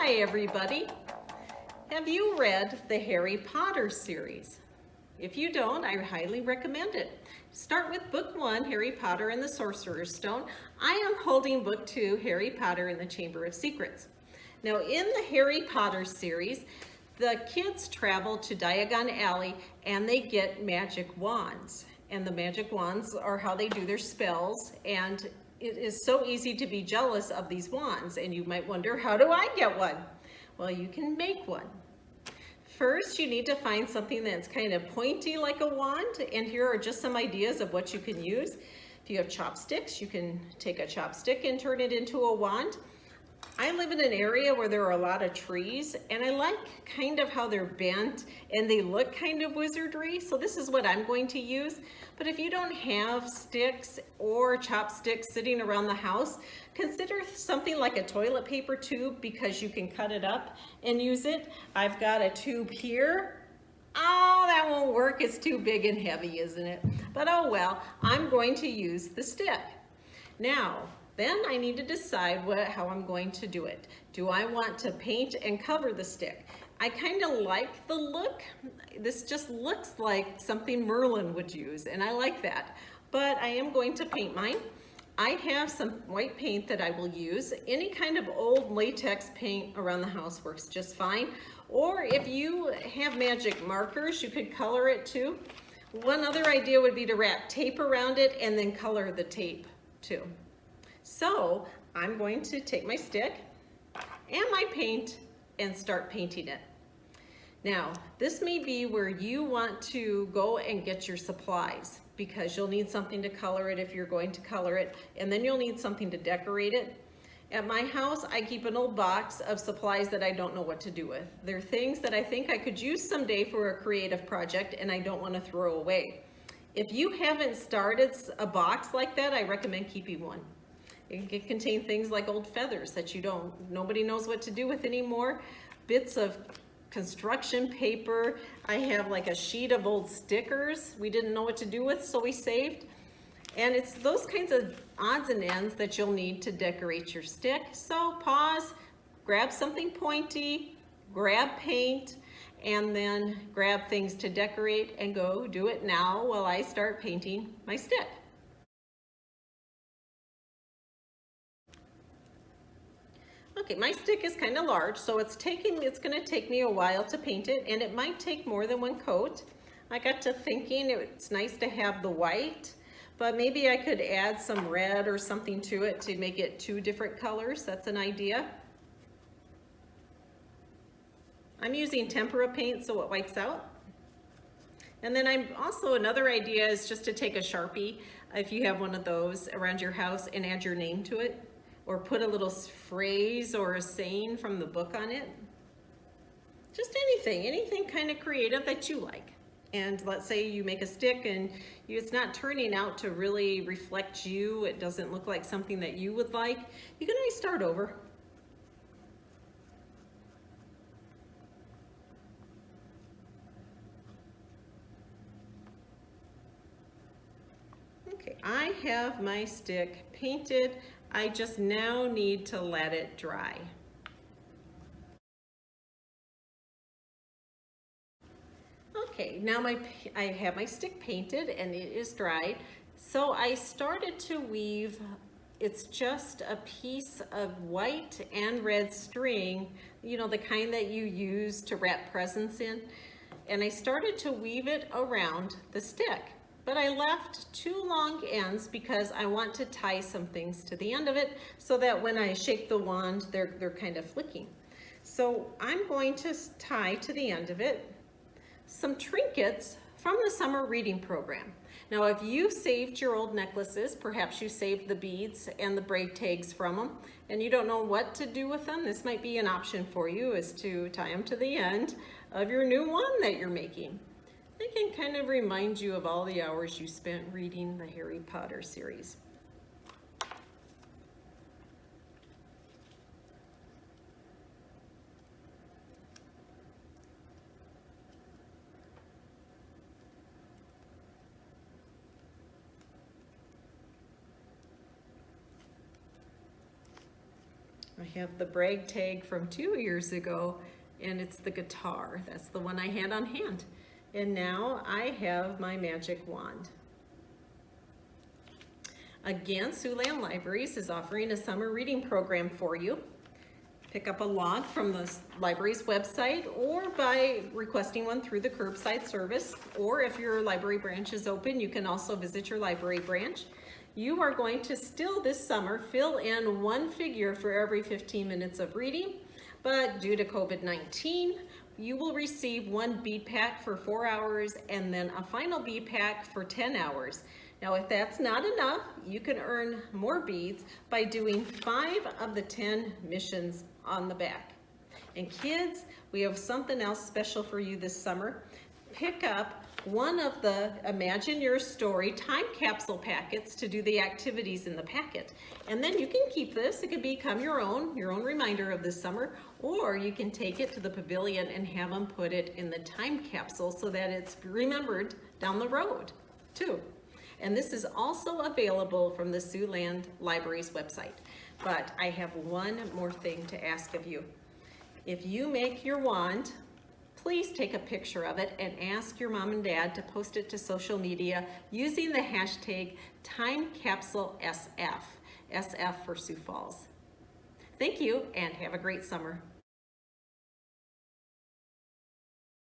Hi everybody. Have you read the Harry Potter series? If you don't, I highly recommend it. Start with book 1, Harry Potter and the Sorcerer's Stone. I am holding book 2, Harry Potter and the Chamber of Secrets. Now in the Harry Potter series, the kids travel to Diagon Alley and they get magic wands. And the magic wands are how they do their spells, and it is so easy to be jealous of these wands. And you might wonder, how do I get one? Well, you can make one. First, you need to find something that's kind of pointy like a wand, and here are just some ideas of what you can use. If you have chopsticks, you can take a chopstick and turn it into a wand. I live in an area where there are a lot of trees, and I like kind of how they're bent and they look kind of wizardry, so this is what I'm going to use. But if you don't have sticks or chopsticks sitting around the house, consider something like a toilet paper tube, because you can cut it up and use it. I've got a tube here. Oh, that won't work. It's too big and heavy, isn't it? But oh well, I'm going to use the stick. Now, then I need to decide how I'm going to do it. Do I want to paint and cover the stick? I kind of like the look. This just looks like something Merlin would use, and I like that. But I am going to paint mine. I have some white paint that I will use. Any kind of old latex paint around the house works just fine. Or if you have magic markers, you could color it too. One other idea would be to wrap tape around it and then color the tape too. So I'm going to take my stick and my paint and start painting it. Now, this may be where you want to go and get your supplies, because you'll need something to color it if you're going to color it, and then you'll need something to decorate it. At my house, I keep an old box of supplies that I don't know what to do with. They're things that I think I could use someday for a creative project and I don't want to throw away. If you haven't started a box like that, I recommend keeping one. It can contain things like old feathers that nobody knows what to do with anymore, bits of construction paper. I have like a sheet of old stickers we didn't know what to do with, so we saved. And it's those kinds of odds and ends that you'll need to decorate your stick. So pause, grab something pointy, grab paint, and then grab things to decorate and go do it now while I start painting my stick. Okay, my stick is kind of large, so it's going to take me a while to paint it, and it might take more than one coat. I got to thinking it's nice to have the white, but maybe I could add some red or something to it to make it 2 different colors. That's an idea. I'm using tempera paint so it wipes out. And then another idea is just to take a Sharpie, if you have one of those around your house, and add your name to it, or put a little phrase or a saying from the book on it. Just anything kind of creative that you like. And let's say you make a stick and it's not turning out to really reflect you, it doesn't look like something that you would like, you can always start over. Okay, I have my stick painted. I just now need to let it dry. Okay, now I have my stick painted and it is dried. So I started to weave. It's just a piece of white and red string, you know, the kind that you use to wrap presents in. And I started to weave it around the stick. But I left 2 long ends because I want to tie some things to the end of it so that when I shake the wand, they're kind of flicking. So I'm going to tie to the end of it some trinkets from the summer reading program. Now, if you saved your old necklaces, perhaps you saved the beads and the braid tags from them, and you don't know what to do with them, this might be an option for you, is to tie them to the end of your new wand that you're making. They can kind of remind you of all the hours you spent reading the Harry Potter series. I I have the brag tag from 2 years ago, and it's the guitar. That's the one I had on hand. And now I have my magic wand. Again, Siouxland Libraries is offering a summer reading program for you. Pick up a log from the library's website or by requesting one through the curbside service. Or if your library branch is open, you can also visit your library branch. You are going to still this summer fill in one figure for every 15 minutes of reading, but due to COVID-19, you will receive one bead pack for 4 hours and then a final bead pack for 10 hours. Now, if that's not enough, you can earn more beads by doing 5 of the 10 missions on the back. And kids, we have something else special for you this summer. Pick up one of the Imagine Your Story time capsule packets to do the activities in the packet. And then you can keep this. It could become your own reminder of this summer, or you can take it to the pavilion and have them put it in the time capsule so that it's remembered down the road too. And this is also available from the Siouxland Library's website. But I have one more thing to ask of you. If you make your wand, please take a picture of it and ask your mom and dad to post it to social media using the hashtag TimeCapsuleSF, SF for Sioux Falls. Thank you and have a great summer.